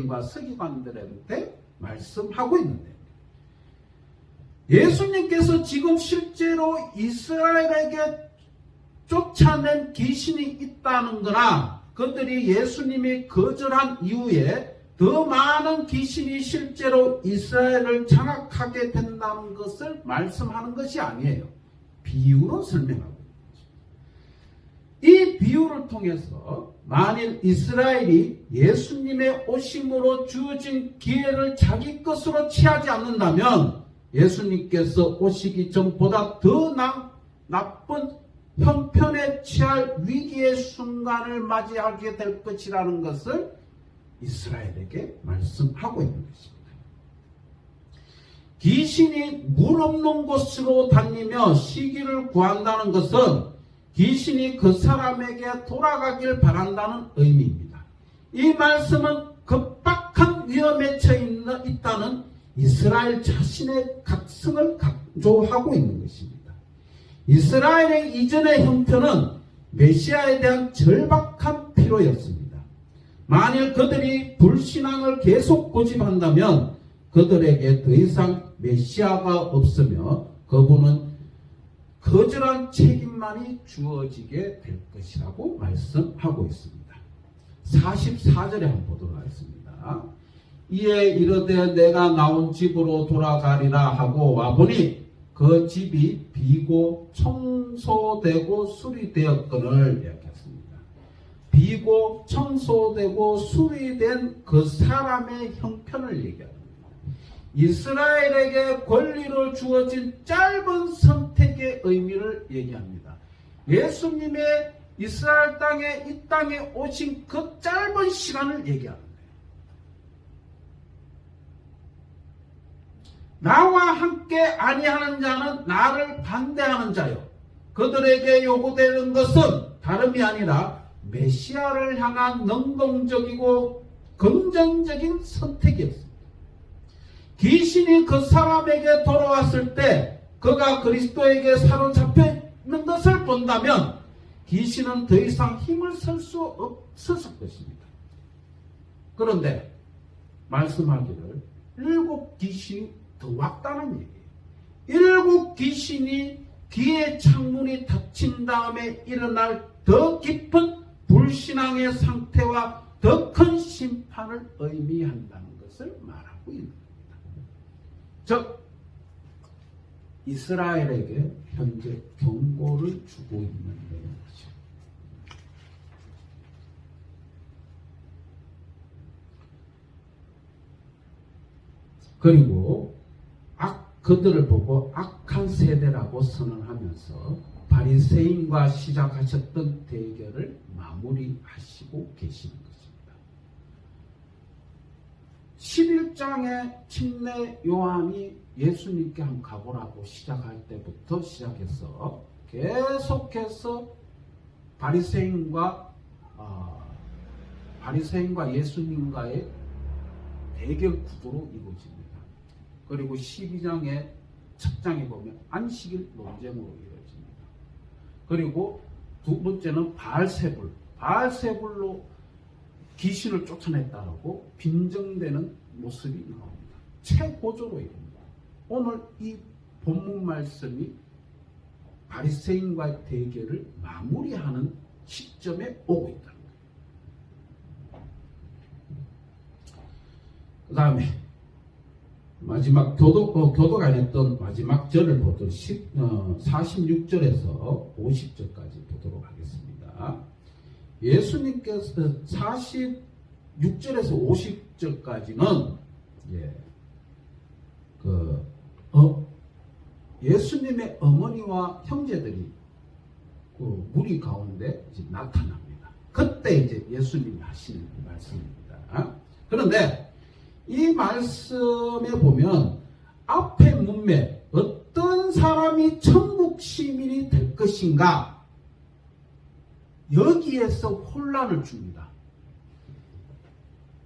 바리새인과 서기관들한테 말씀하고 있는데, 예수님께서 지금 실제로 이스라엘에게 쫓아낸 귀신이 있다는 거나 그들이 예수님이 거절한 이후에 더 많은 귀신이 실제로 이스라엘을 장악하게 된다는 것을 말씀하는 것이 아니에요. 비유로 설명하고 있는 것입니다. 이 비유를 통해서 만일 이스라엘이 예수님의 오심으로 주어진 기회를 자기 것으로 취하지 않는다면 예수님께서 오시기 전보다 더 나쁜 형편에 취할 위기의 순간을 맞이하게 될 것이라는 것을 이스라엘에게 말씀하고 있는 것입니다. 귀신이 물 없는 곳으로 다니며 시기를 구한다는 것은 귀신이 그 사람에게 돌아가길 바란다는 의미입니다. 이 말씀은 급박한 위험에 처해 있다는 이스라엘 자신의 각성을 강조하고 있는 것입니다. 이스라엘의 이전의 형편은 메시아에 대한 절박한 필요였습니다. 만일 그들이 불신앙을 계속 고집한다면 그들에게 더 이상 메시아가 없으며 그분은 거절한 책임만이 주어지게 될 것이라고 말씀하고 있습니다. 44절에 한번 보도록 하겠습니다. 이에 이르되 내가 나온 집으로 돌아가리라 하고 와보니 그 집이 비고 청소되고 수리되었거늘 이야기했습니다. 비고 청소되고 수리된 그 사람의 형편을 얘기합니다. 이스라엘에게 권리를 주어진 짧은 선택의 의미를 얘기합니다. 예수님의 이스라엘 땅에 이 땅에 오신 그 짧은 시간을 얘기합니다. 나와 함께 아니하는 자는 나를 반대하는 자요. 그들에게 요구되는 것은 다름이 아니라 메시아를 향한 능동적이고 긍정적인 선택이었습니다. 귀신이 그 사람에게 돌아왔을 때 그가 그리스도에게 사로잡혀 있는 것을 본다면 귀신은 더 이상 힘을 쓸 수 없었을 것입니다. 그런데 말씀하기를 7 귀신이 더 왔다는 얘기예요. 7 귀신이 귀의 창문이 닫힌 다음에 일어날 더 깊은 불신앙의 상태와 더 큰 심판을 의미한다는 것을 말하고 있는 겁니다. 즉 이스라엘에게 현재 경고를 주고 있는 내용이죠. 그리고 그들을 보고 악한 세대라고 선언하면서 바리새인과 시작하셨던 대결을 마무리하시고 계시는 것입니다. 11장에 침례 요한이 예수님께 한번 가보라고 시작할 때부터 시작해서 계속해서 바리새인과 예수님과의 대결 구도로 이루어집니다. 그리고 12장의 첫 장에 보면 안식일 논쟁으로 이루어집니다. 그리고 두 번째는 바알세불로 귀신을 쫓아냈다라고 빈정되는 모습이 나옵니다. 최고조로 이릅니다. 오늘 이 본문 말씀이 바리새인과의 대결을 마무리하는 시점에 오고 있다는 거예요. 그 다음에 마지막 교도가 아니었던 마지막 절을 보도록 46절에서 50절까지 보도록 하겠습니다. 예수님께서 46절에서 50절까지는 예수님의 어머니와 형제들이 그 무리 가운데 이제 나타납니다. 그때 이제 예수님이 하시는 말씀입니다. 그런데 이 말씀에 보면 앞에 문맥 어떤 사람이 천국 시민이 될 것인가 여기에서 혼란을 줍니다.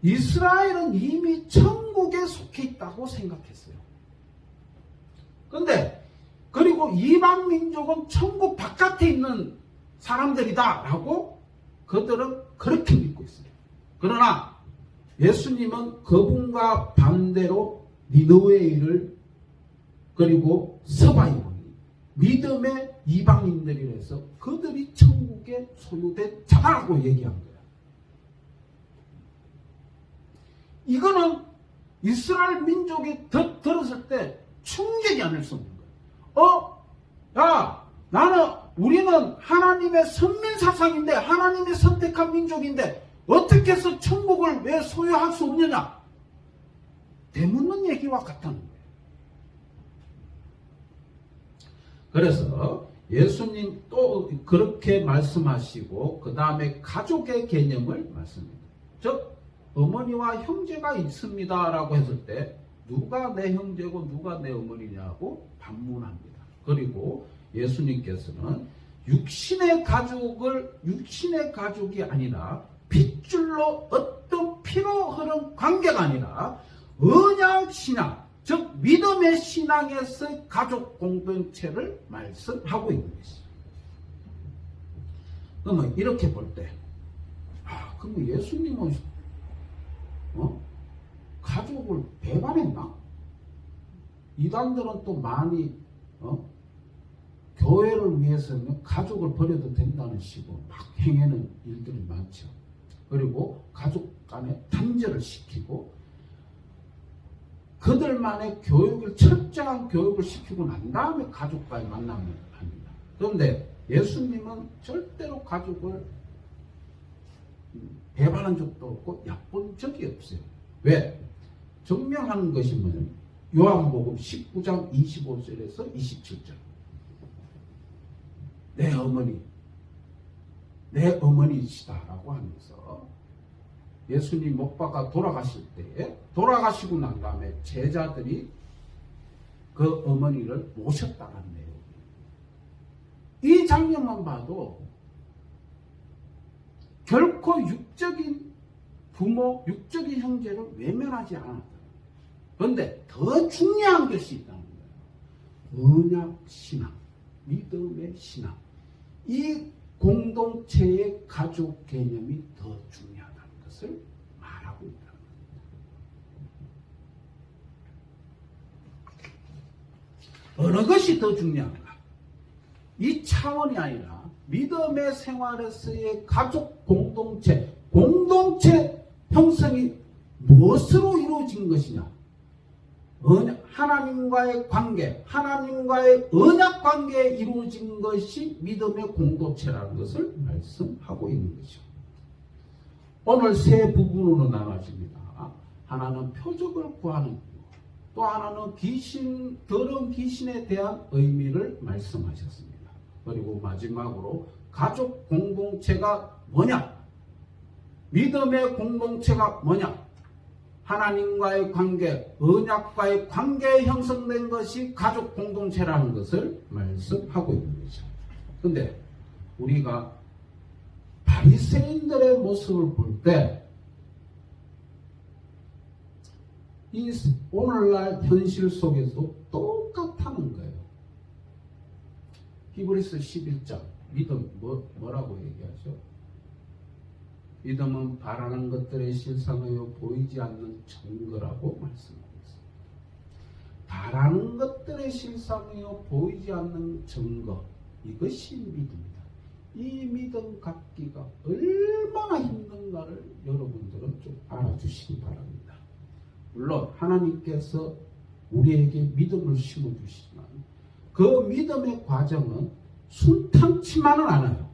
이스라엘은 이미 천국에 속해 있다고 생각했어요. 그런데 그리고 이방 민족은 천국 바깥에 있는 사람들이다 라고 그들은 그렇게 믿고 있어요. 그러나 예수님은 그분과 반대로 니느웨인을 그리고 서바이벌 믿음의 이방인들이라서 그들이 천국에 소유된 자라고 얘기한 거야. 이거는 이스라엘 민족이 들었을 때 충격이 아닐 수 없는 거야. 우리는 하나님의 선민 사상인데 하나님이 선택한 민족인데 어떻게 해서 천국을 왜 소유할 수 없느냐? 되묻는 얘기와 같다는 거예요. 그래서 예수님 또 그렇게 말씀하시고 그 다음에 가족의 개념을 말씀합니다. 즉 어머니와 형제가 있습니다 라고 했을 때 누가 내 형제고 누가 내 어머니냐고 반문합니다. 그리고 예수님께서는 육신의 가족이 아니라 핏줄로 어떤 피로 흐른 관계가 아니라 언약 신앙, 즉 믿음의 신앙에서 가족 공동체를 말씀하고 있는 것이죠. 그러면 이렇게 볼 때, 그럼 예수님은 가족을 배반했나? 이단들은 또 많이 교회를 위해서는 가족을 버려도 된다는 식으로 막 행하는 일들이 많죠. 그리고 가족 간에 단절을 시키고 그들만의 철저한 교육을 시키고 난 다음에 가족과의 만남을 합니다. 그런데 예수님은 절대로 가족을 배반한 적도 없고 얕본 적이 없어요. 왜? 증명하는 것이 뭐냐면 요한복음 19장 25절에서 27절. 내 어머니시다라고 하면서 예수님 못 박아 돌아가실 때에 돌아가시고 난 다음에 제자들이 그 어머니를 모셨다는 내용. 이 장면만 봐도 결코 육적인 부모, 육적인 형제를 외면하지 않았다. 그런데 더 중요한 것이 있다는 거예요. 언약 신앙, 믿음의 신앙. 이 공동체의 가족 개념이 더 중요하다는 것을 말하고 있다는 겁니다. 어느 것이 더 중요한가? 이 차원이 아니라 믿음의 생활에서의 가족 공동체 형성이 무엇으로 이루어진 것이냐? 하나님과의 관계, 하나님과의 언약 관계에 이루어진 것이 믿음의 공동체라는 것을 말씀하고 있는 것이죠. 오늘 세 부분으로 나눠집니다. 하나는 표적을 구하는 것, 또 하나는 더러운 귀신에 대한 의미를 말씀하셨습니다. 그리고 마지막으로 가족 공동체가 뭐냐? 믿음의 공동체가 뭐냐? 하나님과의 관계, 언약과의 관계에 형성된 것이 가족 공동체라는 것을 말씀하고 있는 거죠. 그런데 우리가 바리새인들의 모습을 볼 때 이 오늘날 현실 속에서 똑같다는 거예요. 히브리서 11장 믿음 뭐라고 얘기하죠? 믿음은 바라는 것들의 실상이요 보이지 않는 증거라고 말씀하고 있습니다. 바라는 것들의 실상이요 보이지 않는 증거, 이것이 믿음이다. 이 믿음 갖기가 얼마나 힘든가를 여러분들은 좀 알아주시기 바랍니다. 물론 하나님께서 우리에게 믿음을 심어주시지만 그 믿음의 과정은 순탄치만은 않아요.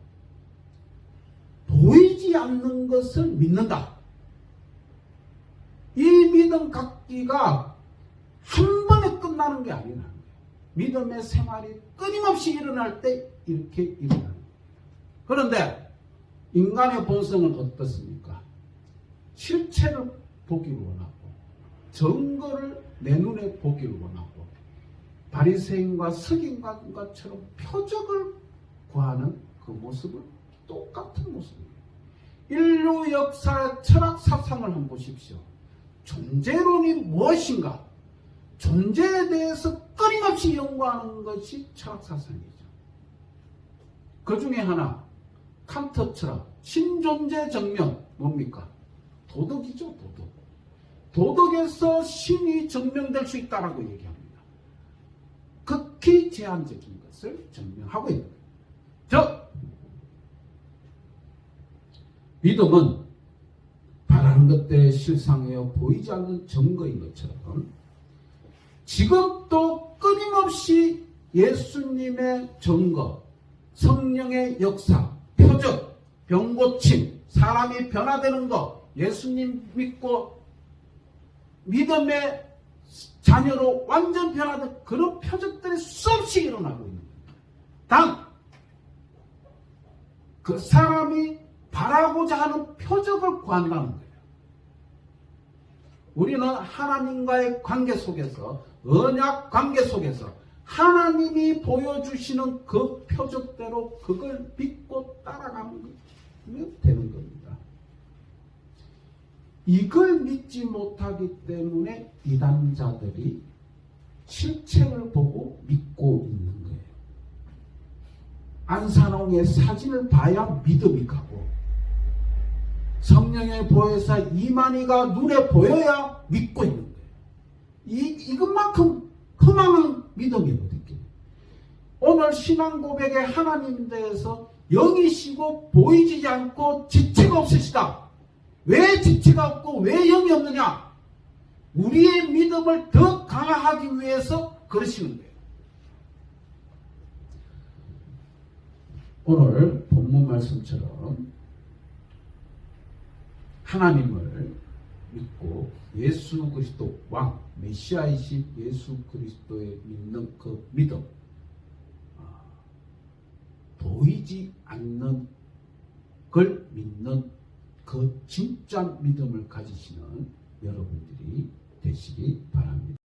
보이지 않는 것을 믿는다. 이 믿음 갖기가 한 번에 끝나는 게 아니라는 거예요. 믿음의 생활이 끊임없이 일어날 때 이렇게 일어나는 거예요. 그런데 인간의 본성은 어떻습니까? 실체를 보기를 원하고 증거를 내 눈에 보기를 원하고 바리새인과 서기관과처럼 표적을 구하는 그 모습을 똑같은 모습이에요. 인류 역사의 철학 사상을 한번 보십시오. 존재론이 무엇인가? 존재에 대해서 끊임없이 연구하는 것이 철학 사상이죠. 그 중에 하나 칸트 철학, 신존재 정명 뭡니까? 도덕이죠, 도덕. 도덕에서 신이 증명될 수 있다라고 얘기합니다. 극히 제한적인 것을 증명하고 있는 거예요. 즉, 믿음은 바라는 것들에 실상하여 보이지 않는 증거인 것처럼 지금도 끊임없이 예수님의 증거, 성령의 역사, 표적, 병고침, 사람이 변화되는 것, 예수님 믿고 믿음의 자녀로 완전 변화된 그런 표적들이 수없이 일어나고 있는 겁니다. 단, 그 사람이 바라고자 하는 표적을 구한다는 거예요. 우리는 하나님과의 관계 속에서, 언약 관계 속에서 하나님이 보여주시는 그 표적대로 그걸 믿고 따라가면 되는 겁니다. 이걸 믿지 못하기 때문에 이단자들이 실체를 보고 믿고 있는 거예요. 안산홍의 사진을 봐야 믿음이 가고 성령의 보혜사 이만희가 눈에 보여야 믿고 있는 거예요. 이것만큼 흠한 믿음이 어디 있겠어요. 오늘 신앙 고백의 하나님에 대해서 영이시고 보이지 않고 지체가 없으시다. 왜 지체가 없고 왜 영이 없느냐? 우리의 믿음을 더 강화하기 위해서 그러시는 거예요. 오늘 본문 말씀처럼 하나님을 믿고 예수 그리스도 왕, 메시아이신 예수 그리스도에 믿는 그 믿음, 보이지 않는 걸 믿는 그 진짜 믿음을 가지시는 여러분들이 되시기 바랍니다.